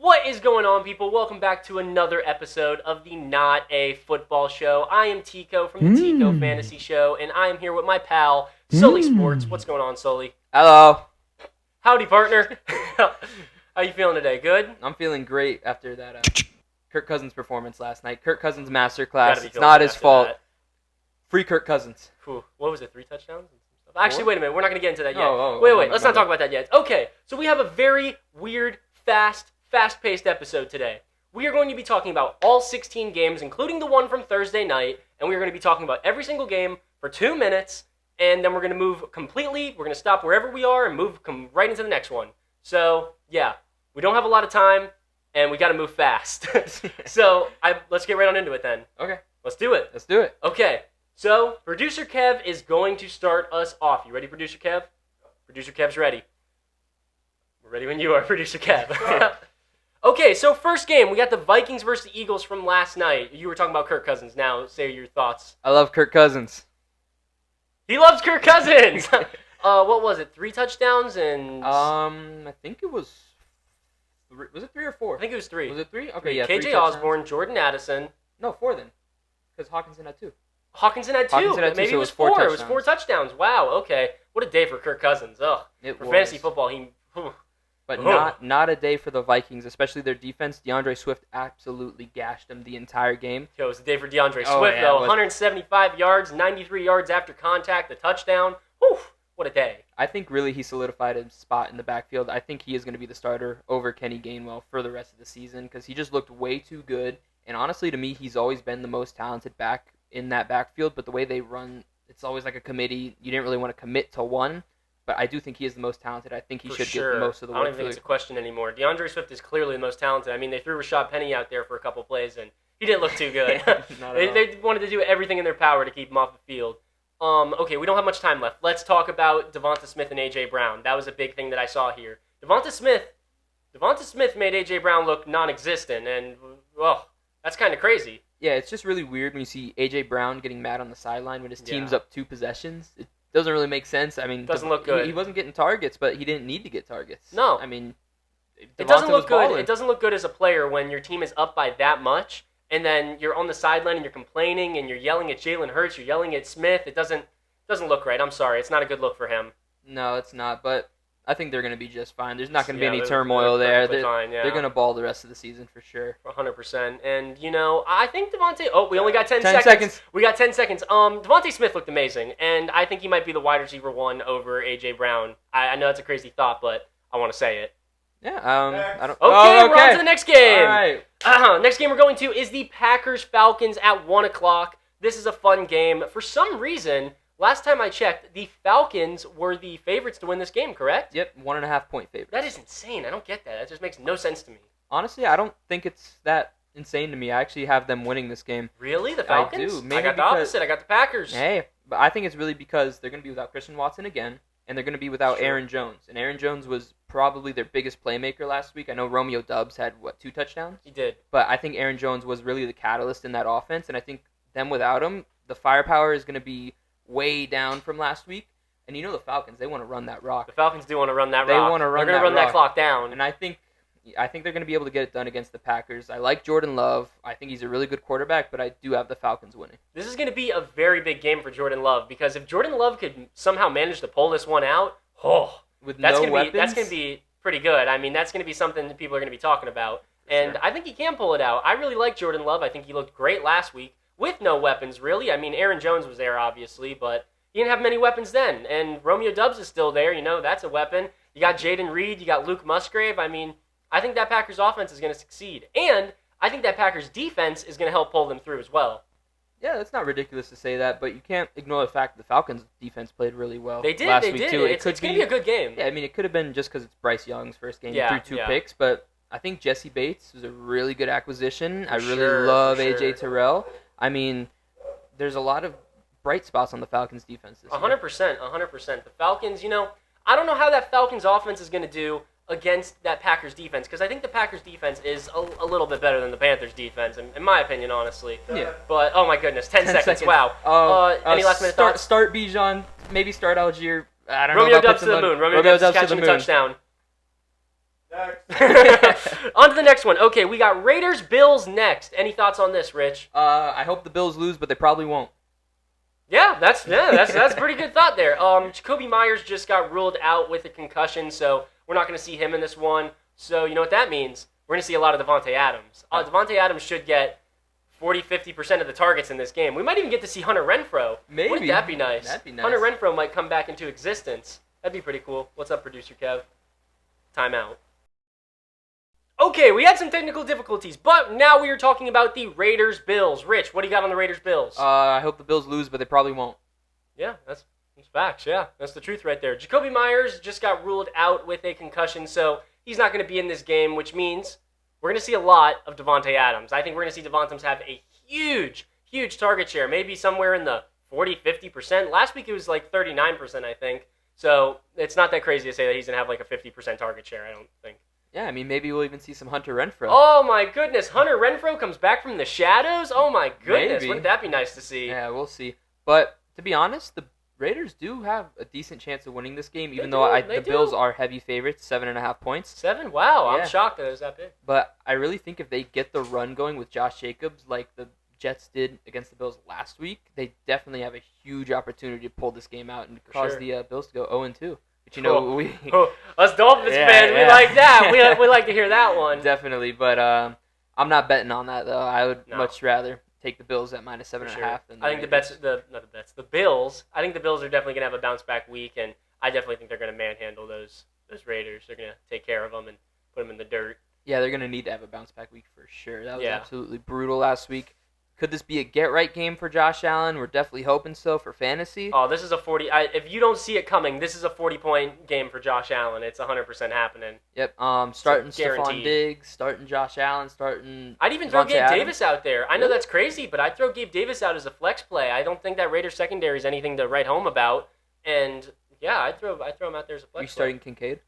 What is going on, people? Welcome back to another episode of the Not a Football Show. I am Tico from the Tico Fantasy Show, and I am here with my pal, Sully Sports. What's going on, Sully? Hello. Howdy, partner. How you feeling today? Good? I'm feeling great after that Kirk Cousins performance last night. Kirk Cousins masterclass. It's feeling not good his after fault. that. Free Kirk Cousins. Whew. What was it, 3 touchdowns? Actually, wait a minute. We're not going to get into that yet. Wait. Let's not talk about that yet. Okay, so we have a very weird, fast-paced episode today. We are going to be talking about all 16 games, including the one from Thursday night, and we are going to be talking about every single game for 2 minutes, and then we're going to move completely. We're going to stop wherever we are and move right into the next one. So, yeah, we don't have a lot of time, and we got to move fast. So, let's get right on into it then. Okay. Let's do it. Let's do it. Okay, so Producer Kev is going to start us off. You ready, Producer Kev? Producer Kev's ready. We're ready when you are, Producer Kev. Okay, so first game, we got the Vikings versus the Eagles from last night. You were talking about Kirk Cousins. Now, say your thoughts. I love Kirk Cousins. He loves Kirk Cousins! What was it, 3 touchdowns and... I think it was... Was it 3 or 4? I think it was 3. Was it 3? Okay, yeah. KJ Osborne, Jordan Addison. No, 4 then. Because Hawkinson had 2. Hawkinson had 2. Maybe so it was 4. It was 4 touchdowns. Wow, okay. What a day for Kirk Cousins. Ugh. For fantasy football, he... But not a day for the Vikings, especially their defense. DeAndre Swift absolutely gashed them the entire game. It was the day for DeAndre Swift, though. 175 yards, 93 yards after contact, the touchdown. Whew, what a day. I think really he solidified his spot in the backfield. I think he is going to be the starter over Kenny Gainwell for the rest of the season because he just looked way too good. And honestly, to me, he's always been the most talented back in that backfield. But the way they run, it's always like a committee. You didn't really want to commit to one. But I do think he is the most talented. I think he should get most of the work. I don't even think it's a question anymore. DeAndre Swift is clearly the most talented. I mean, they threw Rashad Penny out there for a couple plays, and he didn't look too good. They wanted to do everything in their power to keep him off the field. Okay, we don't have much time left. Let's talk about Devonta Smith and A.J. Brown. That was a big thing that I saw here. Devonta Smith made A.J. Brown look non-existent, and, well, that's kind of crazy. Yeah, it's just really weird when you see A.J. Brown getting mad on the sideline when his team's up 2 possessions. It doesn't really make sense. I mean, doesn't look good. He wasn't getting targets, but he didn't need to get targets. No. I mean, it doesn't look good. It doesn't look good as a player when your team is up by that much, and then you're on the sideline and you're complaining and you're yelling at Jalen Hurts, you're yelling at Smith. It doesn't look right. I'm sorry. It's not a good look for him. No, it's not, but I think they're going to be just fine. There's not going to be any turmoil there. They're going to ball the rest of the season for sure. 100%. And, I think Devontae... Oh, we only got 10 seconds. We got 10 seconds. Devontae Smith looked amazing, and I think he might be the wide receiver 1 over A.J. Brown. I know that's a crazy thought, but I want to say it. Yeah, I don't... Okay, we're on to the next game. All right. Next game we're going to is the Packers-Falcons at 1 o'clock. This is a fun game. For some reason... Last time I checked, the Falcons were the favorites to win this game, correct? Yep, 1.5-point favorites. That is insane. I don't get that. That just makes no sense to me. Honestly, I don't think it's that insane to me. I actually have them winning this game. Really? The Falcons? I do. Maybe I got the opposite. I got the Packers. Hey, but I think it's really because they're going to be without Christian Watson again, and they're going to be without Aaron Jones. And Aaron Jones was probably their biggest playmaker last week. I know Romeo Doubs had, 2 touchdowns? He did. But I think Aaron Jones was really the catalyst in that offense, and I think them without him, the firepower is going to be way down from last week. And the Falcons, they want to run that rock. The Falcons do want to run that rock. They want to run that rock. They're going to run that clock down. And I think they're going to be able to get it done against the Packers. I like Jordan Love. I think he's a really good quarterback, but I do have the Falcons winning. This is going to be a very big game for Jordan Love, because if Jordan Love could somehow manage to pull this one out, that's going to be pretty good. I mean, that's going to be something that people are going to be talking about. And I think he can pull it out. I really like Jordan Love. I think he looked great last week. With no weapons, really. I mean, Aaron Jones was there, obviously, but he didn't have many weapons then. And Romeo Doubs is still there. That's a weapon. You got Jaden Reed. You got Luke Musgrave. I mean, I think that Packers offense is going to succeed. And I think that Packers defense is going to help pull them through as well. Yeah, that's not ridiculous to say that, but you can't ignore the fact that the Falcons' defense played really well They did. last week, too. It's going to be a good game. Yeah, I mean, it could have been just because it's Bryce Young's first game. He threw 2 picks, but I think Jesse Bates was a really good acquisition. I really love A.J. Terrell. I mean... There's a lot of bright spots on the Falcons' defense this year. 100%. The Falcons, I don't know how that Falcons offense is going to do against that Packers defense, because I think the Packers defense is a little bit better than the Panthers defense, in my opinion, honestly. Yeah. But, oh my goodness, 10 seconds. Wow. Any last minute thoughts? Start Bijan, maybe start Algier. I don't Romeo know. Doubs to the moon. Romeo Doubs catching a touchdown. On to the next one. Okay, we got Raiders-Bills next. Any thoughts on this, Rich? I hope the Bills lose, but they probably won't. Yeah, that's a pretty good thought there. Jakobi Meyers just got ruled out with a concussion, so we're not going to see him in this one. So you know what that means? We're going to see a lot of Davante Adams. Davante Adams should get 40-50% of the targets in this game. We might even get to see Hunter Renfrow. Maybe. Wouldn't that be nice? That'd be nice. Hunter Renfrow might come back into existence. That'd be pretty cool. What's up, producer Kev? Timeout. Okay, we had some technical difficulties, but now we are talking about the Raiders-Bills. Rich, what do you got on the Raiders-Bills? I hope the Bills lose, but they probably won't. Yeah, that's facts. Yeah, that's the truth right there. Jakobi Meyers just got ruled out with a concussion, so he's not going to be in this game, which means we're going to see a lot of Davante Adams. I think we're going to see Davante have a huge target share, maybe somewhere in the 40-50%. Last week it was like 39%, I think. So it's not that crazy to say that he's going to have like a 50% target share, I don't think. Yeah, I mean, maybe we'll even see some Hunter Renfrow. Oh, my goodness. Hunter Renfrow comes back from the shadows? Oh, my goodness. Maybe. Wouldn't that be nice to see? Yeah, we'll see. But to be honest, the Raiders do have a decent chance of winning this game, even though the Bills are heavy favorites, 7.5 points. 7? Wow, yeah. I'm shocked that it was that big. But I really think if they get the run going with Josh Jacobs like the Jets did against the Bills last week, they definitely have a huge opportunity to pull this game out and cause the Bills to go 0-2. But you know, us Dolphins fans, we like that. We like to hear that one. Definitely, but I'm not betting on that though. I would much rather take the Bills at minus 7.5. Sure. I think the Bills. I think the Bills are definitely gonna have a bounce back week, and I definitely think they're gonna manhandle those Raiders. They're gonna take care of them and put them in the dirt. Yeah, they're gonna need to have a bounce back week for sure. That was absolutely brutal last week. Could this be a get-right game for Josh Allen? We're definitely hoping so for fantasy. Oh, this is a 40... if you don't see it coming, this is a 40-point game for Josh Allen. It's 100% happening. Yep. Starting Stephon Diggs, starting Josh Allen, starting... I'd even throw Gabe Davis out there. I know that's crazy, but I'd throw Gabe Davis out as a flex play. I don't think that Raiders secondary is anything to write home about. And, yeah, I'd throw him out there as a flex play. Are you starting Kincaid?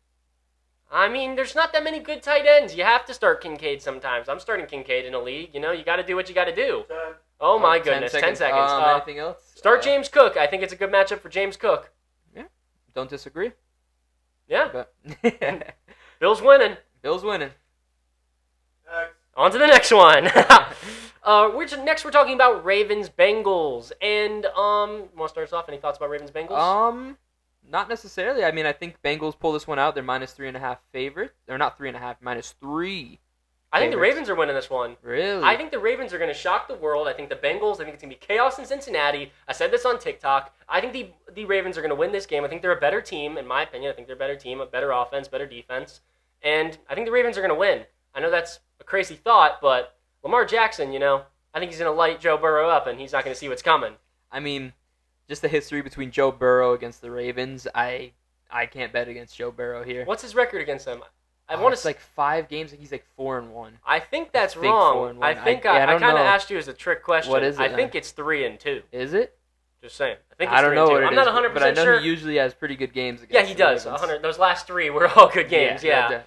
I mean, there's not that many good tight ends. You have to start Kincaid sometimes. I'm starting Kincaid in a league. You know, you got to do what you got to do. Oh, my goodness. 10 seconds. Anything else? Start James Cook. I think it's a good matchup for James Cook. Yeah. Don't disagree. Yeah. Bill's winning. On to the next one. Next we're talking about Ravens-Bengals. And, want to start us off? Any thoughts about Ravens-Bengals? Not necessarily. I mean, I think Bengals pull this one out. They're minus 3.5 favorite. They're not 3.5, minus 3. I think the Ravens are winning this one. Really? I think the Ravens are going to shock the world. I think the Bengals, I think it's going to be chaos in Cincinnati. I said this on TikTok. I think the Ravens are going to win this game. I think they're a better team, in my opinion. I think they're a better team, a better offense, better defense. And I think the Ravens are going to win. I know that's a crazy thought, but Lamar Jackson, you know, I think he's going to light Joe Burrow up, and he's not going to see what's coming. I mean, just the history between Joe Burrow against the Ravens, I can't bet against Joe Burrow here. What's his record against them? It's like 5 games. He's like 4-1. I think that's wrong. I think I kind of asked you as a trick question. What is it? I think it's 3-2. Is it? Just saying. I think it's 3-2. I don't know what it I'm not 100% sure. But I know sure. he usually has pretty good games against Yeah, he does. 100. Those last 3 were all good games. Yeah.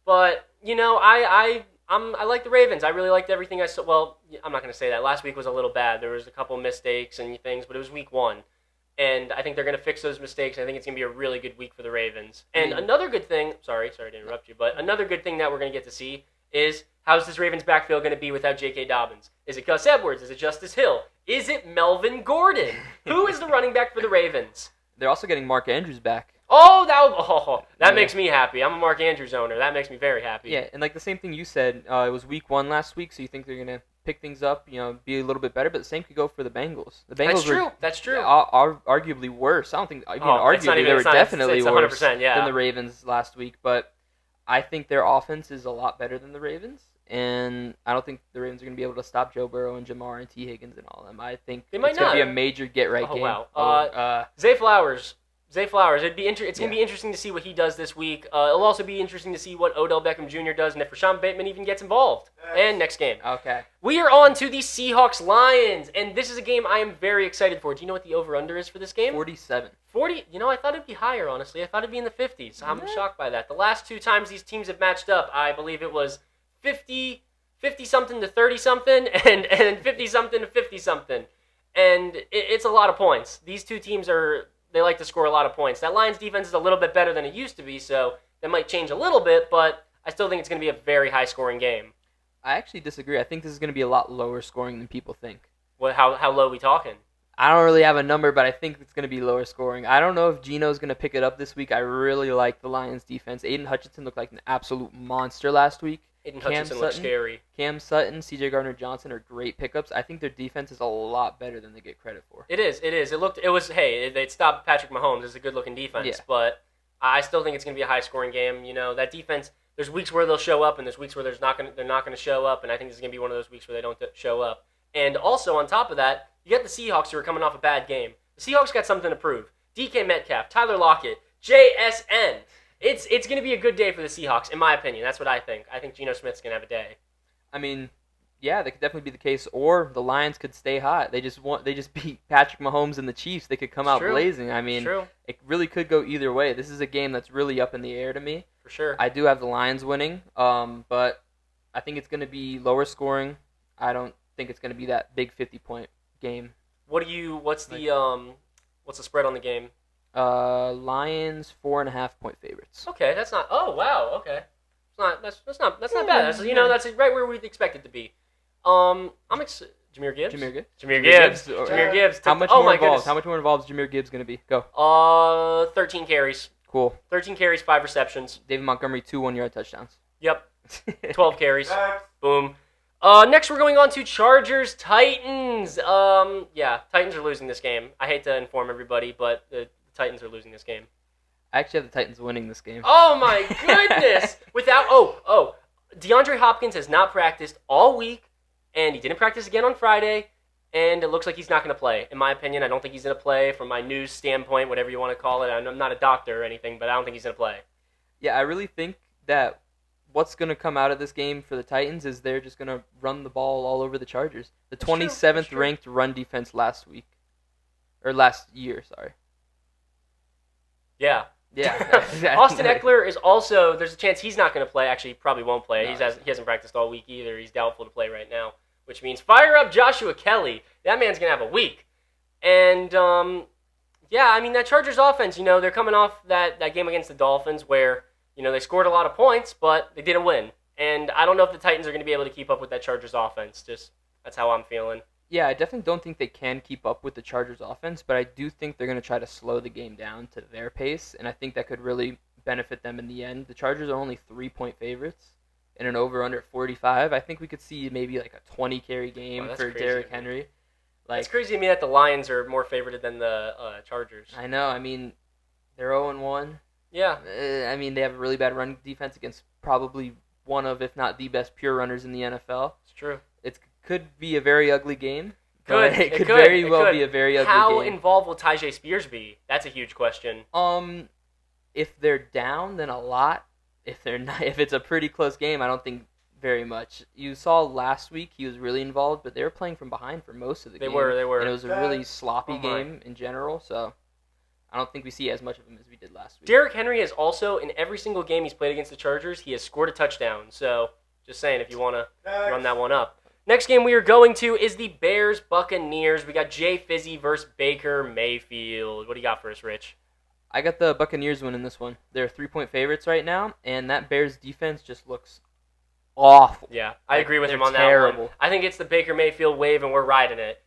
But you know, I like the Ravens. I really liked everything I saw. Well, I'm not going to say that. Last week was a little bad. There was a couple mistakes and things, but it was week 1. And I think they're going to fix those mistakes. I think it's going to be a really good week for the Ravens. And another good thing, sorry to interrupt you, but another good thing that we're going to get to see is how's this Ravens backfield going to be without J.K. Dobbins? Is it Gus Edwards? Is it Justice Hill? Is it Melvin Gordon? Who is the running back for the Ravens? They're also getting Mark Andrews back. That makes me happy. I'm a Mark Andrews owner. That makes me very happy. Yeah, and like the same thing you said, it was week 1 last week, so you think they're going to pick things up, you know, be a little bit better, but the same could go for the Bengals. The Bengals That's true. Are arguably worse. I don't think they were definitely worse than the Ravens last week, but I think their offense is a lot better than the Ravens, and I don't think the Ravens are going to be able to stop Joe Burrow and Jamar and T. Higgins and all of them. I think it's going to be a major get-right game. Wow. Zay Flowers. It's going to be interesting to see what he does this week. It'll also be interesting to see what Odell Beckham Jr. does and if Rashawn Bateman even gets involved. And next game. Okay. We are on to the Seahawks-Lions, and this is a game I am very excited for. Do you know what the over-under is for this game? 47. 40? You know, I thought it'd be higher, honestly. I thought it'd be in the 50s. I'm shocked by that. The last 2 times these teams have matched up, I believe it was 50-something to 30-something, and 50-something to 50-something. And it's a lot of points. These 2 teams they like to score a lot of points. That Lions defense is a little bit better than it used to be, so that might change a little bit, but I still think it's going to be a very high-scoring game. I actually disagree. I think this is going to be a lot lower scoring than people think. How low are we talking? I don't really have a number, but I think it's going to be lower scoring. I don't know if Geno's going to pick it up this week. I really like the Lions' defense. Aiden Hutchinson looked like an absolute monster last week. Hutchinson looks scary. Cam Sutton, C.J. Gardner-Johnson are great pickups. I think their defense is a lot better than they get credit for. It is. They stopped Patrick Mahomes. It's a good-looking defense, but I still think it's going to be a high-scoring game. That defense, there's weeks where they'll show up, and there's weeks where they're not going to show up, and I think this is going to be one of those weeks where they don't show up. And also, on top of that, you got the Seahawks who are coming off a bad game. The Seahawks got something to prove. DK Metcalf, Tyler Lockett, JSN. It's going to be a good day for the Seahawks, in my opinion. That's what I think. I think Geno Smith's going to have a day. I mean, yeah, that could definitely be the case. Or the Lions could stay hot. They just beat Patrick Mahomes and the Chiefs. They could come out blazing. I mean, it really could go either way. This is a game that's really up in the air to me. For sure. I do have the Lions winning, but I think it's going to be lower scoring. I don't think it's going to be that big 50-point game. What's the spread on the game? Lions 4.5-point favorites. Okay, that's not. Oh wow, okay. That's not bad. That's that's right where we'd expect it to be. Jahmyr Gibbs. Jahmyr Gibbs. How much more involved? How much more involved is Jahmyr Gibbs going to be? Go. 13 carries. Cool. 13 carries, 5 receptions. David Montgomery, 2 1-yard touchdowns. Yep. 12 carries. Boom. Next, we're going on to Chargers-Titans. Titans are losing this game. I hate to inform everybody, but the Titans are losing this game. I actually have the Titans winning this game. Oh, my goodness. DeAndre Hopkins has not practiced all week, and he didn't practice again on Friday, and it looks like he's not going to play. In my opinion, I don't think he's going to play from my news standpoint, whatever you want to call it. I'm not a doctor or anything, but I don't think he's going to play. Yeah, I really think that what's going to come out of this game for the Titans is they're just going to run the ball all over the Chargers. The 27th ranked run defense last year, sorry. Yeah. Yeah. Austin Eckler is also, there's a chance he's not going to play. Actually, he probably won't play. He hasn't practiced all week either. He's doubtful to play right now, which means fire up Joshua Kelly. That man's going to have a week. And, that Chargers offense, they're coming off that game against the Dolphins where, they scored a lot of points, but they didn't win. And I don't know if the Titans are going to be able to keep up with that Chargers offense. That's how I'm feeling. Yeah, I definitely don't think they can keep up with the Chargers offense, but I do think they're going to try to slow the game down to their pace, and I think that could really benefit them in the end. The Chargers are only 3-point favorites in an over-under 45. I think we could see maybe like a 20-carry game for Derrick Henry. It's crazy to me that the Lions are more favored than the Chargers. I know. I mean, they're 0-1. Yeah. They have a really bad run defense against probably one of, if not the best pure runners in the NFL. It's true. It could be a very ugly game. It could very well be a very ugly game. How involved will Tyjae Spears be? That's a huge question. If they're down, then a lot. If they're not, if it's a pretty close game, I don't think very much. You saw last week he was really involved, but they were playing from behind for most of the game. They were. And it was a really sloppy game in general, so I don't think we see as much of him as we did last week. Derrick Henry has also, in every single game he's played against the Chargers, he has scored a touchdown. So, just saying, if you want to run that one up. Next game we are going to is the Bears-Buccaneers. We got Jay Fizzy versus Baker Mayfield. What do you got for us, Rich? I got the Buccaneers winning this one. They're 3-point favorites right now, and that Bears defense just looks awful. Yeah, I agree with him on that one. I think it's the Baker Mayfield wave, and we're riding it.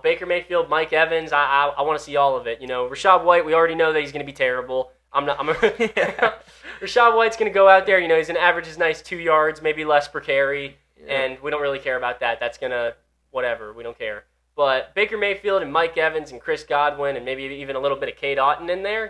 Baker Mayfield, Mike Evans, I want to see all of it. Rachaad White, we already know that he's going to be terrible. Rachaad White's going to go out there. He's going to average his nice 2 yards, maybe less per carry, and we don't really care about that. That's going to, whatever, we don't care. But Baker Mayfield and Mike Evans and Chris Godwin and maybe even a little bit of Cade Otton in there.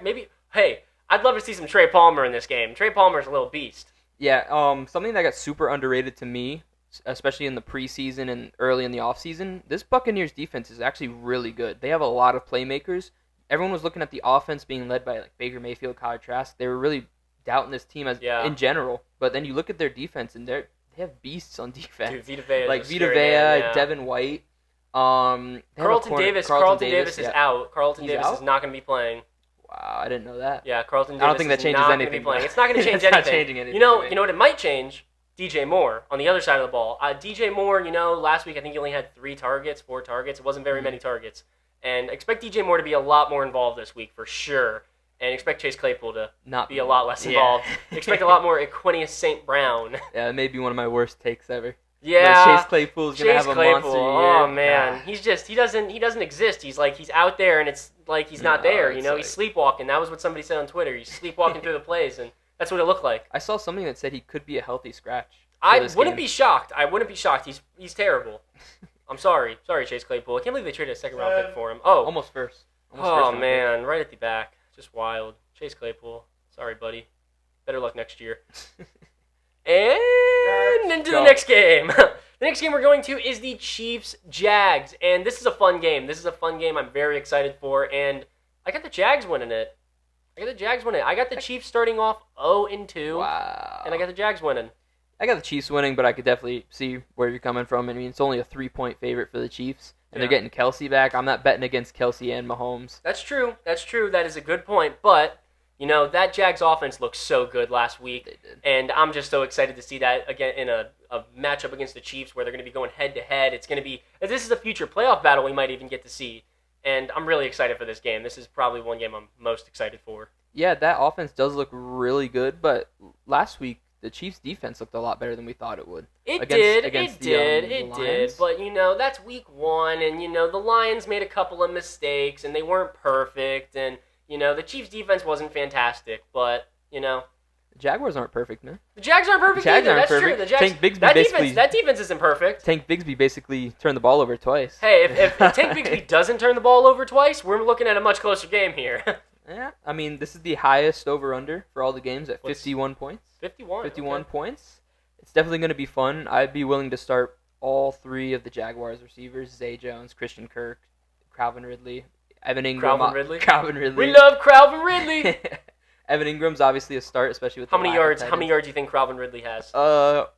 I'd love to see some Trey Palmer in this game. Trey Palmer's a little beast. Yeah, something that got super underrated to me, especially in the preseason and early in the offseason, this Buccaneers defense is actually really good. They have a lot of playmakers. Everyone was looking at the offense being led by Baker Mayfield, Kyle Trask. They were really doubting this team in general. But then you look at their defense, and they have beasts on defense. Dude, Vita Vea, Devin White. Carlton Davis is out. Carlton Davis is not going to be playing. Wow, I didn't know that. Yeah, Carlton Davis I don't think that changes anything. It's not going to change anything. Changing anything. You know what it might change? DJ Moore on the other side of the ball. DJ Moore, last week I think he only had 4 targets. It wasn't very many targets. And expect DJ Moore to be a lot more involved this week for sure. and expect Chase Claypool to not be a lot less involved. Expect a lot more Equanius St. Brown. Yeah, it may be one of my worst takes ever. Yeah, but Chase Claypool's gonna have a monster year. Oh man, he doesn't exist. He's out there, and it's like he's not there. He's sleepwalking. That was what somebody said on Twitter. He's sleepwalking through the plays, and that's what it looked like. I saw something that said he could be a healthy scratch. I wouldn't be shocked. He's terrible. I'm sorry, Chase Claypool. I can't believe they traded a second-round pick for him. Oh, almost first. Oh man, right at the back, just wild. Chase Claypool. Sorry, buddy. Better luck next year. And into the next game. The next game we're going to is the Chiefs-Jags. And this is a fun game. I'm very excited for. And I got the Jags winning it. I got the Chiefs starting off 0-2. Wow. And I got the Jags winning. I got the Chiefs winning, but I could definitely see where you're coming from. I mean, it's only a 3-point favorite for the Chiefs. And they're getting Kelsey back. I'm not betting against Kelsey and Mahomes. That's true. That is a good point. But that Jags offense looked so good last week. They did. And I'm just so excited to see that again in a matchup against the Chiefs where they're going to be going head-to-head. This is a future playoff battle we might even get to see. And I'm really excited for this game. This is probably one game I'm most excited for. Yeah, that offense does look really good. But last week, the Chiefs' defense looked a lot better than we thought it would. It did. But, that's week one. And, the Lions made a couple of mistakes. And they weren't perfect. And... the Chiefs' defense wasn't fantastic, but, The Jaguars aren't perfect, man. The Jags aren't perfect either. That's true. The Jags, that defense isn't perfect. Tank Bigsby basically turned the ball over twice. Hey, if Tank Bigsby doesn't turn the ball over twice, we're looking at a much closer game here. Yeah, I mean, this is the highest over-under for all the games at 51 points. 51 points. It's definitely going to be fun. I'd be willing to start all three of the Jaguars receivers, Zay Jones, Christian Kirk, Calvin Ridley. Evan Ingram. Calvin Ridley. We love Calvin Ridley. Evan Ingram's obviously a start, especially with how many yards do you think Calvin Ridley has?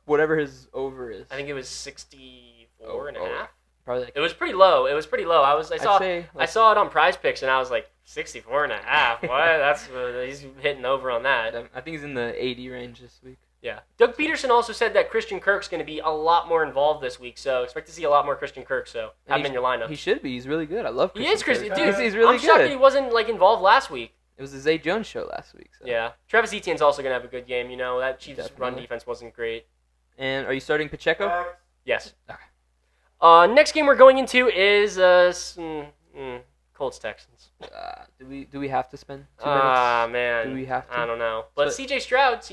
Whatever his over is. I think it was 64 and a half. Probably. It was pretty low. I saw it on Prize Picks and I was like 64 and a half. What? He's hitting over on that. I think he's in the 80 range this week. Yeah. Doug Peterson also said that Christian Kirk's going to be a lot more involved this week, so expect to see a lot more Christian Kirk, so have him in your lineup. He should be. He's really good. I love Christian Kirk. He is, dude. He's really good. I'm shocked that he wasn't involved last week. It was the Zay Jones show last week. So. Yeah. Travis Etienne's also going to have a good game. That Chiefs' run defense wasn't great. And are you starting Pacheco? Yes. Okay. Next game we're going into is Colts Texans. Do we have to spend 2 minutes? Man. Do we have to? I don't know. But CJ Stroud,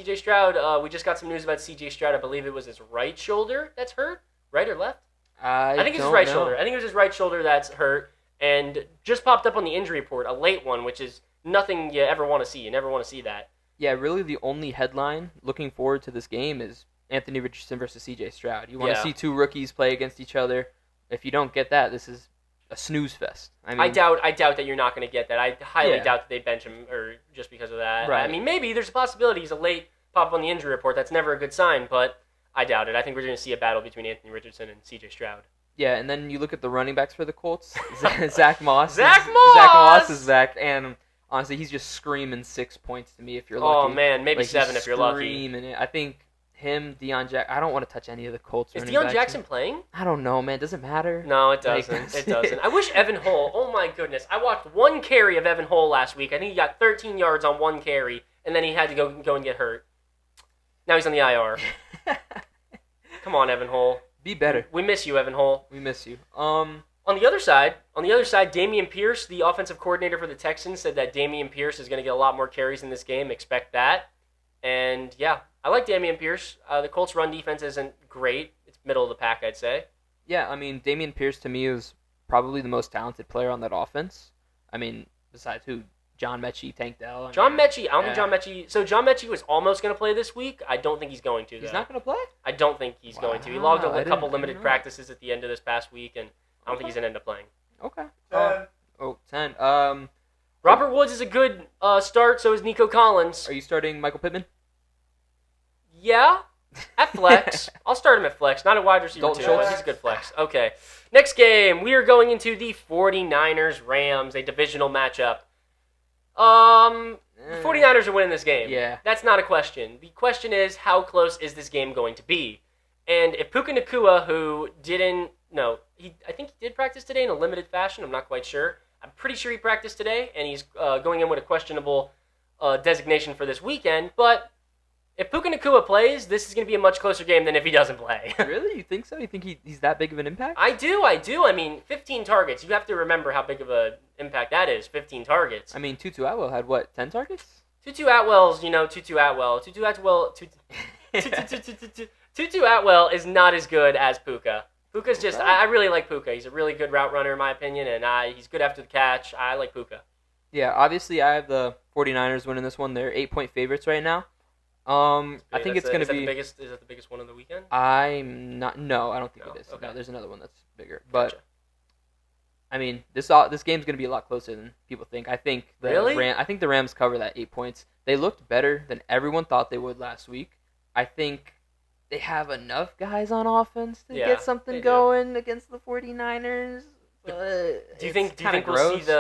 we just got some news about CJ Stroud. I believe it was his right shoulder that's hurt. Right or left? I think it's his right shoulder. I think it was his right shoulder that's hurt. And just popped up on the injury report, a late one, which is nothing you ever want to see. You never want to see that. Yeah, really the only headline looking forward to this game is Anthony Richardson versus CJ Stroud. You want to see two rookies play against each other. If you don't get that, this is a snooze fest. I doubt that you're not going to get that. I highly doubt that they bench him or just because of that. Right. I mean, maybe there's a possibility he's a late pop on the injury report. That's never a good sign, but I doubt it. I think we're going to see a battle between Anthony Richardson and CJ Stroud. Yeah, and then you look at the running backs for the Colts. Zach Moss. Zach Moss is back, and honestly, he's just screaming 6 points to me if you're lucky. Oh man, maybe 7 if you're lucky. I think him, Deion Jackson. I don't want to touch any of the Colts. Is Deion Jackson playing? I don't know, man. Does it matter? No, it doesn't. It doesn't. I wish Evan Hull. Oh my goodness, I watched one carry of Evan Hull last week. I think he got 13 yards on one carry, and then he had to go and get hurt. Now he's on the IR. Come on, Evan Hull. Be better. We miss you, Evan Hull. We miss you. On the other side, Dameon Pierce, the offensive coordinator for the Texans, said that Dameon Pierce is going to get a lot more carries in this game. Expect that. And yeah, I like Dameon Pierce. The Colts' run defense isn't great. It's middle of the pack, I'd say. Yeah, I mean, Dameon Pierce to me is probably the most talented player on that offense. I mean, besides who? John Mechie, Tank Dell. I don't think John Mechie... So John Mechie was almost going to play this week. I don't think he's going to, though. He's not going to play? I don't think he's going to. He logged a couple limited practices at the end of this past week, and I don't think he's going to end up playing. Okay. 10. Robert Woods is a good start, so is Nico Collins. Are you starting Michael Pittman? Yeah, at flex. I'll start him at flex, not a wide receiver too, but he's a good flex. Okay. Next game, we are going into the 49ers-Rams, a divisional matchup. The 49ers are winning this game. Yeah. That's not a question. The question is, how close is this game going to be? And if Puka Nacua, who I think he did practice today in a limited fashion. I'm not quite sure. I'm pretty sure he practiced today, and he's going in with a questionable designation for this weekend, but if Puka Nacua plays, this is going to be a much closer game than if he doesn't play. Really? You think so? You think he's that big of an impact? I do. I mean, 15 targets. You have to remember how big of an impact that is, 15 targets. I mean, Tutu Atwell had, what, 10 targets? Tutu Atwell. Tutu Atwell is not as good as Puka. Puka's just, I really like Puka. He's a really good route runner in my opinion, and he's good after the catch. I like Puka. Yeah, obviously I have the 49ers winning this one. They're 8-point favorites right now. I think it's going to be... Is that the biggest one of the weekend? I'm not... No, I don't think it is. Okay. No, there's another one that's bigger. But, gotcha. I mean, this game's going to be a lot closer than people think. I think I think the Rams cover that 8 points. They looked better than everyone thought they would last week. I think they have enough guys on offense to get something going against the 49ers. But do you think we'll see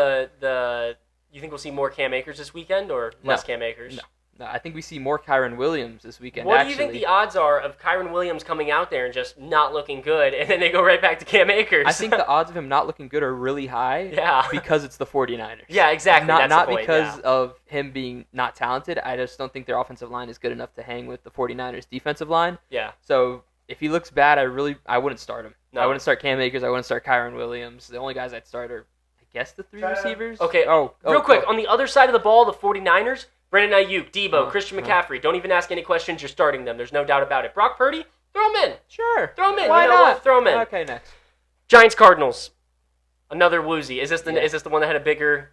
you think we'll see more Cam Akers this weekend or less Cam Akers? No, I think we see more Kyren Williams this weekend. What do you think the odds are of Kyren Williams coming out there and just not looking good, and then they go right back to Cam Akers? I think the odds of him not looking good are really high. Yeah. Because it's the 49ers. Yeah, exactly. Not because of him being not talented. I just don't think their offensive line is good enough to hang with the 49ers defensive line. Yeah. So if he looks bad, I wouldn't start him. No. I wouldn't start Cam Akers. I wouldn't start Kyren Williams. The only guys I'd start are, I guess, the 3 receivers. Okay. Real quick, on the other side of the ball, the 49ers, Brandon Ayuk, Debo, Christian McCaffrey. Don't even ask any questions. You're starting them. There's no doubt about it. Brock Purdy, throw him in. Sure. Throw him in. Why not? Throw him in. Okay, next. Giants Cardinals. Another woozy. Is this the one that had a bigger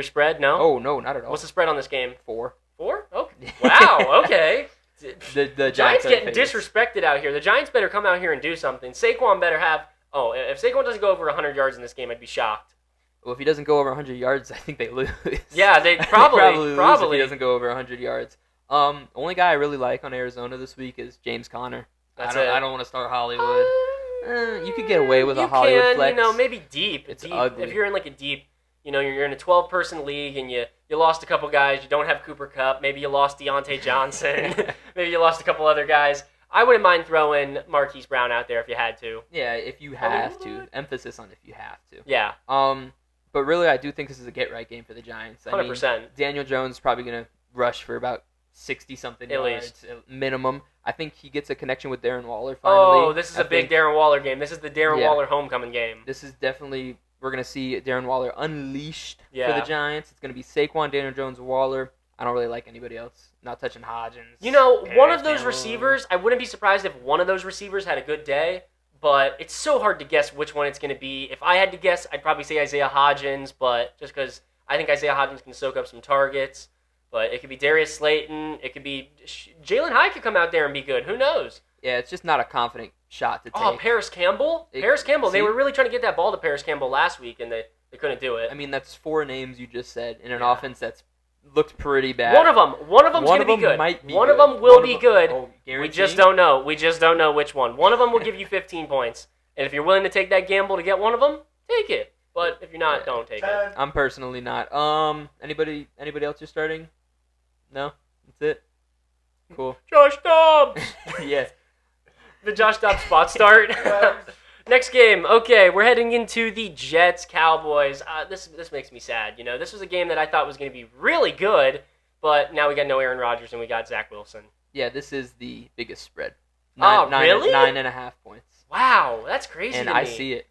spread? No. Oh no, not at all. What's the spread on this game? 4. 4? Okay. Wow. Okay. The Giants getting disrespected out here. The Giants better come out here and do something. Saquon better have. Oh, if Saquon doesn't go over 100 yards in this game, I'd be shocked. Well, if he doesn't go over 100 yards, I think they lose. Yeah, they probably lose if he doesn't go over 100 yards. Only guy I really like on Arizona this week is James Conner. I don't want to start Hollywood. You could get away with a Hollywood flex. Maybe deep. It's ugly. If you're in like a deep, you're in a 12-person league and you lost a couple guys. You don't have Cooper Kupp. Maybe you lost Deontay Johnson. Maybe you lost a couple other guys. I wouldn't mind throwing Marquise Brown out there if you had to. Yeah, if you have to. Emphasis on if you have to. Yeah. But really, I do think this is a get-right game for the Giants. 100%. Daniel Jones is probably going to rush for about 60-something yards minimum. I think he gets a connection with Darren Waller finally. Oh, this is a big Darren Waller game. This is the Darren Waller homecoming game. This is definitely, we're going to see Darren Waller unleashed for the Giants. It's going to be Saquon, Daniel Jones, Waller. I don't really like anybody else. Not touching Hodgins. One of those receivers, I wouldn't be surprised if one of those receivers had a good day. But it's so hard to guess which one it's going to be. If I had to guess, I'd probably say Isaiah Hodgins, but just because I think Isaiah Hodgins can soak up some targets. But it could be Darius Slayton. It could be Jalen Hyatt could come out there and be good. Who knows? Yeah, it's just not a confident shot to take. Oh, Paris Campbell? Paris Campbell. They were really trying to get that ball to Paris Campbell last week, and they couldn't do it. I mean, that's 4 names you just said in an offense that's looked pretty bad. One of them's going to be good. One of them will be good. Oh, we just don't know. We just don't know which one. One of them will give you 15 points. And if you're willing to take that gamble to get one of them, take it. But if you're not, don't take it. I'm personally not. Anybody else you're starting? No? That's it? Cool. Josh Dobbs! Yeah. The Josh Dobbs spot start. Next game. Okay, we're heading into the Jets-Cowboys. This makes me sad. This was a game that I thought was going to be really good, but now we got no Aaron Rodgers and we got Zach Wilson. Yeah, this is the biggest spread. Really? 9.5 points. Wow, that's crazy and to me.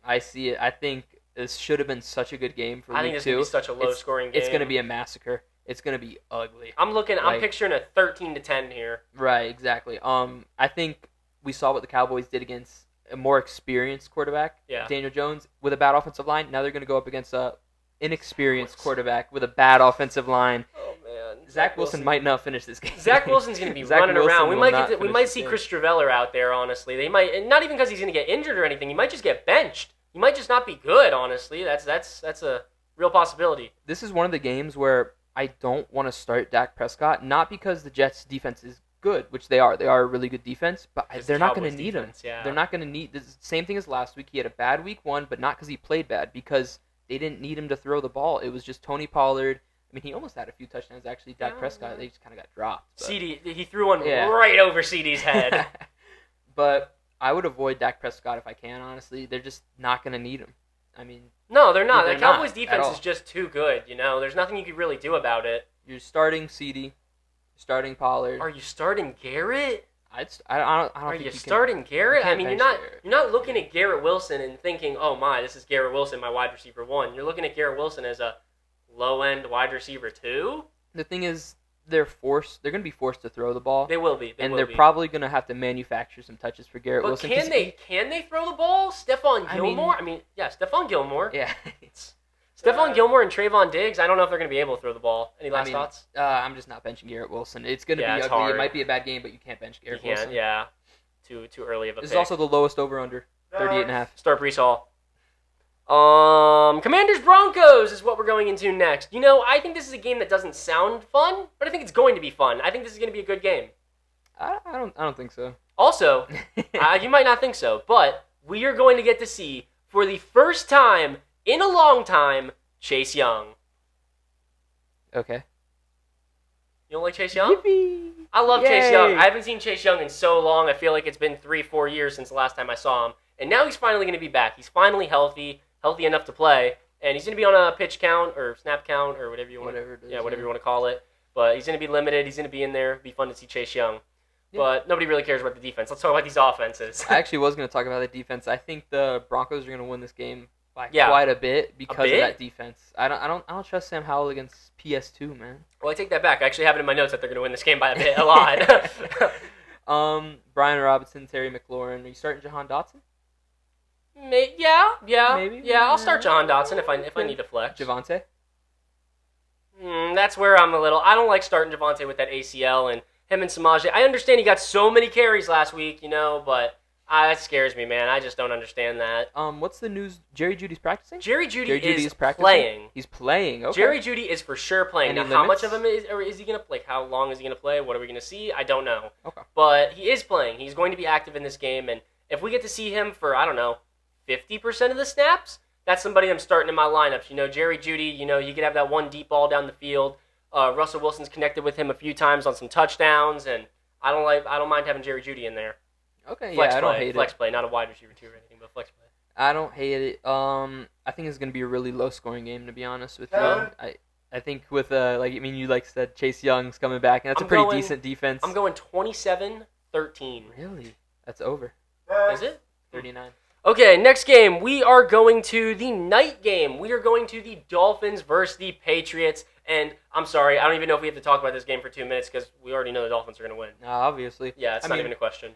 I see it. I think this should have been such a good game for week 2. I think it's going to be such a low-scoring game. It's going to be a massacre. It's going to be ugly. I'm picturing a 13-10 here. Right, exactly. I think we saw what the Cowboys did against a more experienced quarterback, Daniel Jones, with a bad offensive line. Now they're going to go up against a inexperienced quarterback with a bad offensive line. Oh man, Zach Wilson might not finish this game. Zach Wilson's going to be running around. We might see Chris Streveler out there. Honestly, they might, and not even because he's going to get injured or anything. He might just get benched. He might just not be good. Honestly, that's a real possibility. This is one of the games where I don't want to start Dak Prescott, not because the Jets' defense is good, which they are. They are a really good defense, but they're not going to need him. Yeah. They're not going to need the same thing as last week. He had a bad week 1, but not because he played bad, because they didn't need him to throw the ball. It was just Tony Pollard. I mean, he almost had a few touchdowns, actually. Dak Prescott, they just kind of got dropped. But. CD, he threw one right over CD's head. But I would avoid Dak Prescott if I can, honestly. They're just not going to need him. I mean... No, they're not. The Cowboys' defense is just too good, There's nothing you could really do about it. You're starting CeeDee. Starting Pollard. Are you starting Garrett? I don't Are think you starting Garrett? I mean, you're not Garrett. you're not looking at Garrett Wilson and thinking, oh my, this is Garrett Wilson, my wide receiver 1. You're looking at Garrett Wilson as a low end wide receiver 2. The thing is, they're going to be forced to throw the ball. They will be. They're probably going to have to manufacture some touches for Garrett Wilson. Can they throw the ball? Stephon Gilmore? Stephon Gilmore. Yeah. Stephon Gilmore and Trayvon Diggs, I don't know if they're going to be able to throw the ball. Any last thoughts? I'm just not benching Garrett Wilson. It's going to be ugly. Hard. It might be a bad game, but you can't bench Garrett Wilson. Yeah. Too early of a pick. This is also the lowest over-under, 38.5. Start Breece Hall. Commanders Broncos is what we're going into next. I think this is a game that doesn't sound fun, but I think it's going to be fun. I think this is going to be a good game. I don't think so. Also, you might not think so, but we are going to get to see, for the first time in a long time, Chase Young. Okay. You don't like Chase Young? Yippee! I love Chase Young. I haven't seen Chase Young in so long. I feel like it's been 3-4 years since the last time I saw him. And now he's finally going to be back. He's finally healthy enough to play. And he's going to be on a pitch count or snap count or whatever you want to call it. But he's going to be limited. He's going to be in there. It'll be fun to see Chase Young. Yeah. But nobody really cares about the defense. Let's talk about these offenses. I actually was going to talk about the defense. I think the Broncos are going to win this game by quite a bit because of that defense. I don't trust Sam Howell against PS2, man. Well, I take that back. I actually have it in my notes that they're going to win this game by a lot. Brian Robinson, Terry McLaurin. Are you starting Jahan Dotson? Maybe. Yeah, I'll start Jahan Dotson if I need to flex. Javonte? That's where I'm a little. I don't like starting Javonte with that ACL and him and Samaje. I understand he got so many carries last week, but that scares me, man. I just don't understand that. What's the news? Jerry Jeudy's practicing? Jerry Jeudy is playing. He's playing. Okay. Jerry Jeudy is for sure playing. Now, how much of him is he gonna play? How long is he gonna play? What are we gonna see? I don't know. Okay. But he is playing. He's going to be active in this game, and if we get to see him for 50% of the snaps, that's somebody I'm starting in my lineups. Jerry Jeudy. You could have that one deep ball down the field. Russell Wilson's connected with him a few times on some touchdowns, and I don't mind having Jerry Jeudy in there. Okay, I don't hate it. Flex play, not a wide receiver 2 or anything, but flex play. I don't hate it. I think it's going to be a really low-scoring game, to be honest with you. I think with, you said, Chase Young's coming back, and that's a pretty decent defense. I'm going 27-13. Really? That's over. Is it? 39. Okay, next game. We are going to the night game. We are going to the Dolphins versus the Patriots. And I'm sorry, I don't even know if we have to talk about this game for 2 minutes because we already know the Dolphins are going to win. Obviously. Yeah, it's not even a question.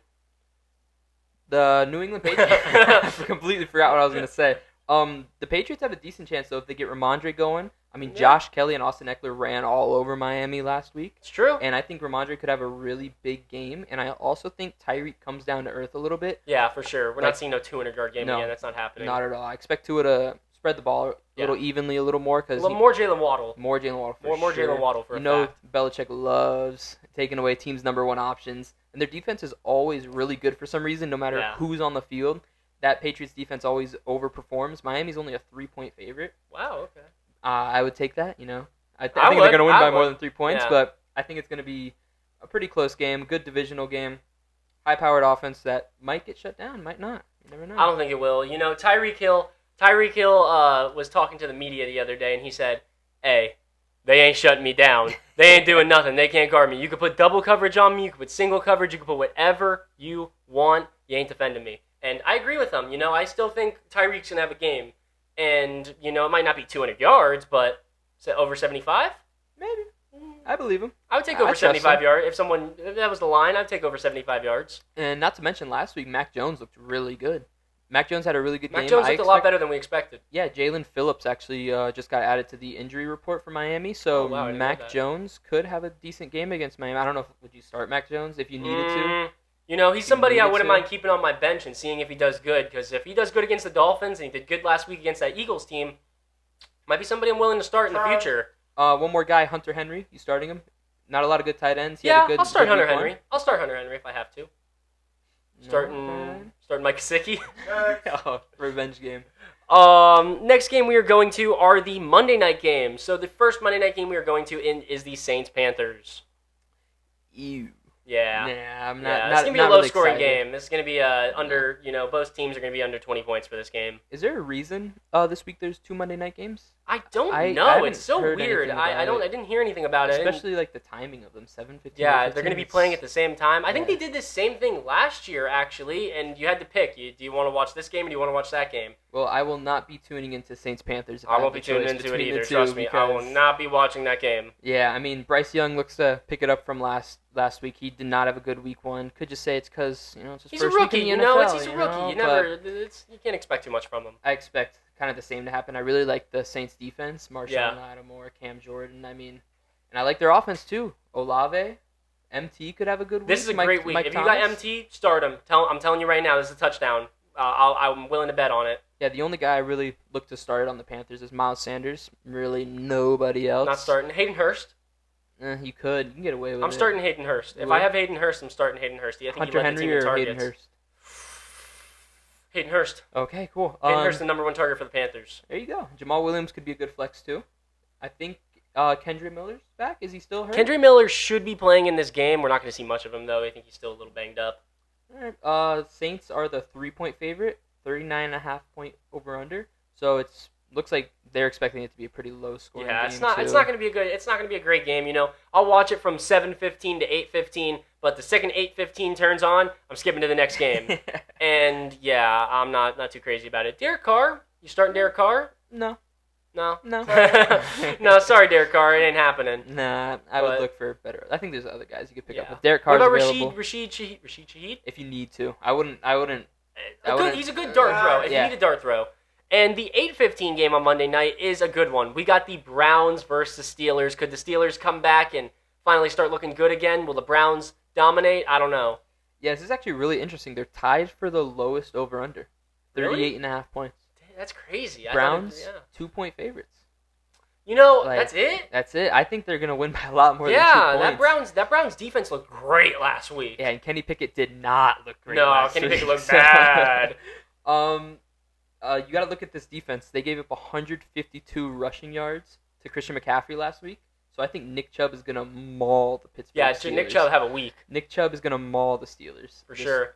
The New England Patriots. I completely forgot what I was going to say. The Patriots have a decent chance, though, if they get Ramondre going. Josh Kelly and Austin Eckler ran all over Miami last week. It's true. And I think Ramondre could have a really big game. And I also think Tyreek comes down to earth a little bit. Yeah, for sure. We're not seeing no 200-yard game again. That's not happening. Not at all. I expect Tua to spread the ball a little evenly, a little more. More Jalen Waddle. More Jalen Waddle, for More sure. Jalen Waddle, for a fact. Belichick loves taking away teams' number one options. And their defense is always really good for some reason, no matter who's on the field. That Patriots defense always overperforms. Miami's only a 3-point favorite. Wow, okay. I would take that, I think they're going to win by more than 3 points, but I think it's going to be a pretty close game, good divisional game, high-powered offense that might get shut down, might not. You never know. I don't think it will. Tyreek Hill was talking to the media the other day, and he said, hey, they ain't shutting me down. They ain't doing nothing. They can't guard me. You could put double coverage on me. You could put single coverage. You could put whatever you want. You ain't defending me. And I agree with him. I still think Tyreek's going to have a game. And, it might not be 200 yards, but over 75? Maybe. I believe him. I would take over 75 yards. If that was the line, I'd take over 75 yards. And not to mention, last week, Mac Jones looked really good. Mac Jones had a really good game. Mac Jones looked a lot better than we expected. Yeah, Jalen Phillips actually just got added to the injury report for Miami, so Mac Jones could have a decent game against Miami. I don't know, would you start Mac Jones if you needed to? He's somebody I wouldn't mind keeping on my bench and seeing if he does good, because if he does good against the Dolphins and he did good last week against that Eagles team, might be somebody I'm willing to start in the future. One more guy, Hunter Henry. You starting him? Not a lot of good tight ends. I'll start Hunter Henry. I'll start Hunter Henry if I have to. Starting Mike Gesicki. Revenge game. Next game we are going to are the Monday night games. So the first Monday night game we are going to is the Saints-Panthers. Ew. Yeah. Nah, I'm not. Yeah, not it's gonna be not a low really scoring excited. game. This is gonna be under. Both teams are gonna be under 20 points for this game. Is there a reason this week there's 2 Monday night games? I don't know. It's so weird. I didn't hear anything about it. Especially like the timing of them, 7:15. Yeah, they're going to be playing at the same time. I think they did this same thing last year actually, and you had to pick. Do you want to watch this game or do you want to watch that game? Well, I will not be tuning into Saints Panthers. I won't be tuning into it either. Trust me, I will not be watching that game. Yeah, I mean Bryce Young looks to pick it up from last week. He did not have a good week one. Could just say it's because it's his first rookie. Week in the NFL, He's a rookie. You can't expect too much from him. I expect kind of the same to happen. I really like the Saints defense, Marshawn Lattimore, Cam Jordan. I mean, and I like their offense too. Olave, MT could have a good week. This is a great week. If you got MT, start him. I'm telling you right now, this is a touchdown. I'm willing to bet on it. Yeah, the only guy I really look to start on the Panthers is Miles Sanders. Really, nobody else. Not starting Hayden Hurst. You could. You can get away with it. I'm starting Hayden Hurst. If I have Hayden Hurst, I'm starting Hayden Hurst. I think Hunter Henry or Hayden Hurst? Hayden Hurst. Okay, cool. Hayden Hurst, the number one target for the Panthers. There you go. Jamal Williams could be a good flex too. I think Kendre Miller's back. Is he still hurt? Kendre Miller should be playing in this game. We're not going to see much of him though. I think he's still a little banged up. All right. Saints are the 3-point favorite, 39.5 point over under. So it's looks like they're expecting it to be a pretty low scoring game. It's not going to be a great game. I'll watch it from 7:15 to 8:15. But the second 8:15 turns on, I'm skipping to the next game. And yeah, I'm not too crazy about it. Derek Carr, you starting Derek Carr? No. No. No, sorry, Derek Carr, it ain't happening. Nah, I would look for better. I think there's other guys you could pick up. If Derek Carr's available, Rashid Shaheed? If you need to, I wouldn't. He's a good dart throw. If you need a dart throw. And the 8:15 game on Monday night is a good one. We got the Browns versus the Steelers. Could the Steelers come back and finally start looking good again? Will the Browns dominate? I don't know. Yeah, this is actually really interesting. They're tied for the lowest over/under, 38.5 points. That's crazy. Browns, 2-point favorites. That's it? That's it. I think they're going to win by a lot more than 2 points. That Browns defense looked great last week. Yeah, and Kenny Pickett did not look great Kenny Pickett looked bad. You got to look at this defense. They gave up 152 rushing yards to Christian McCaffrey last week. So I think Nick Chubb is going to maul the Pittsburgh Steelers. Yeah, Nick Chubb have a week. Nick Chubb is going to maul the Steelers. For sure.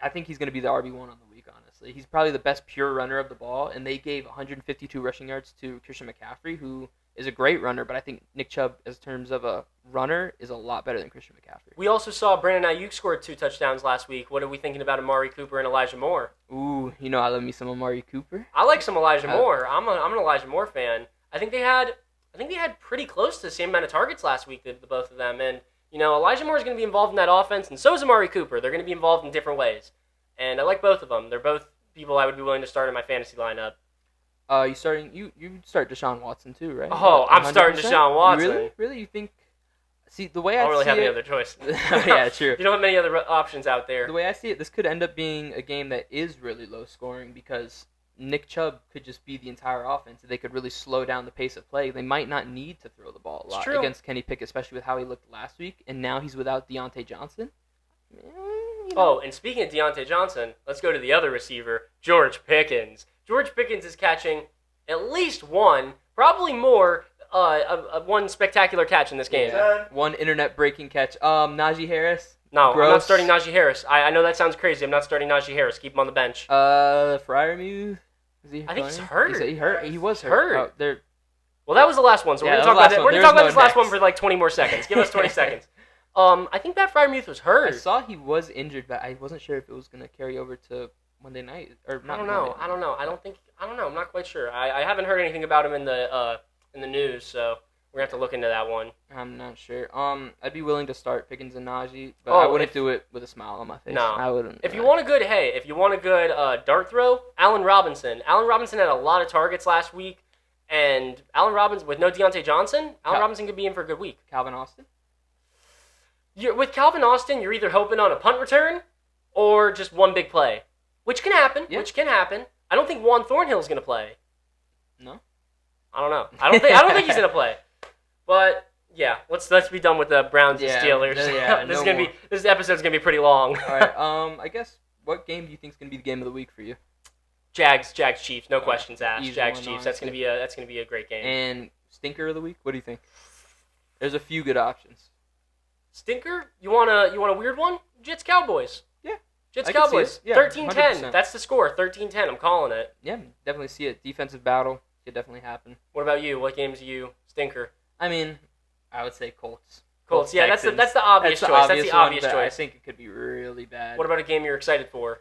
I think he's going to be the RB1 on the week, honestly. He's probably the best pure runner of the ball, and they gave 152 rushing yards to Christian McCaffrey, who is a great runner, but I think Nick Chubb, as terms of a runner, is a lot better than Christian McCaffrey. We also saw Brandon Ayuk scored 2 touchdowns last week. What are we thinking about Amari Cooper and Elijah Moore? Ooh, I love me some Amari Cooper. I like some Elijah Moore. I'm an Elijah Moore fan. I think they had pretty close to the same amount of targets last week, the both of them, and Elijah Moore is going to be involved in that offense, and so is Amari Cooper. They're going to be involved in different ways. And I like both of them. They're both people I would be willing to start in my fantasy lineup. You start Deshaun Watson too, right? Oh, 100%? I'm starting Deshaun Watson. Really? Really? You think? See, the way I don't really have any other choice. Yeah, true. You don't have many other options out there. The way I see it, this could end up being a game that is really low scoring because Nick Chubb could just be the entire offense. They could really slow down the pace of play. They might not need to throw the ball a lot against Kenny Pickett, especially with how he looked last week. And now he's without Deontay Johnson. Oh, and speaking of Deontay Johnson, let's go to the other receiver, George Pickens. George Pickens is catching at least one, probably more, one spectacular catch in this game. Yeah. One internet-breaking catch. Najee Harris. No, gross. I'm not starting Najee Harris. I know that sounds crazy. I'm not starting Najee Harris. Keep him on the bench. Freiermuth. Is he? I think he's hurt. He hurt. He was hurt. Well, that was the last one, so we're going to talk about that. We're going to talk about this last one for like 20 more seconds. Give us 20 seconds. I think Pat Freiermuth was hurt. I saw he was injured, but I wasn't sure if it was going to carry over to Monday night or not. I don't know. I'm not quite sure. I haven't heard anything about him in the news, so we're going to have to look into that one. I'm not sure. I'd be willing to start Pickens and Najee, but I wouldn't do it with a smile on my face. No, I wouldn't. If you want a good dart throw, Allen Robinson. Allen Robinson had a lot of targets last week, and Allen Robinson with no Deontay Johnson, Robinson could be in for a good week. Calvin Austin. With Calvin Austin, you're either hoping on a punt return or just one big play, which can happen. Yeah. I don't think Juan Thornhill's going to play. No, I don't know. I don't think he's going to play. But yeah, let's be done with the Browns and Steelers. Yeah, this episode's going to be pretty long. All right. I guess what game do you think is going to be the game of the week for you? Jags Chiefs. No questions asked. Jags Chiefs. That's going to be a great game. And stinker of the week. What do you think? There's a few good options. Stinker? You want a weird one? Jets Cowboys. Yeah. Jets Cowboys. Yeah, 13-10. That's the score. 13-10. I'm calling it. Yeah, definitely see it. Defensive battle. could definitely happen. What about you? What games are you stinker? I mean, I would say Colts. Colts, yeah, that's the obvious choice. That's the obvious choice. I think it could be really bad. What about a game you're excited for?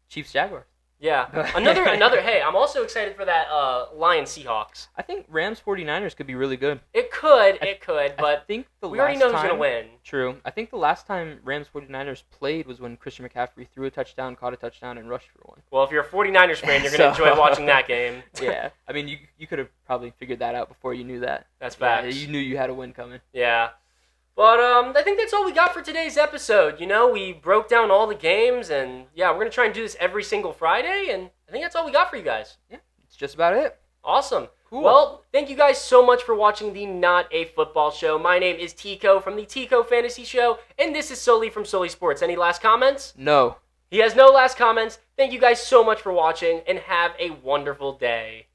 Chiefs Jaguars. Yeah. Another. Hey, I'm also excited for that Lions Seahawks. I think Rams 49ers could be really good. It could, but I think we already know who's going to win. True. I think the last time Rams 49ers played was when Christian McCaffrey threw a touchdown, caught a touchdown, and rushed for one. Well, if you're a 49ers fan, you're going to enjoy watching that game. Yeah. I mean, you could have probably figured that out before you knew that. That's facts. Yeah, you knew you had a win coming. Yeah. But I think that's all we got for today's episode. We broke down all the games, and yeah, we're going to try and do this every single Friday, and I think that's all we got for you guys. Yeah, it's just about it. Awesome. Cool. Well, thank you guys so much for watching the Not a Football Show. My name is Tico from the Tico Fantasy Show, and this is Sully from Sully Sports. Any last comments? No. He has no last comments. Thank you guys so much for watching, and have a wonderful day.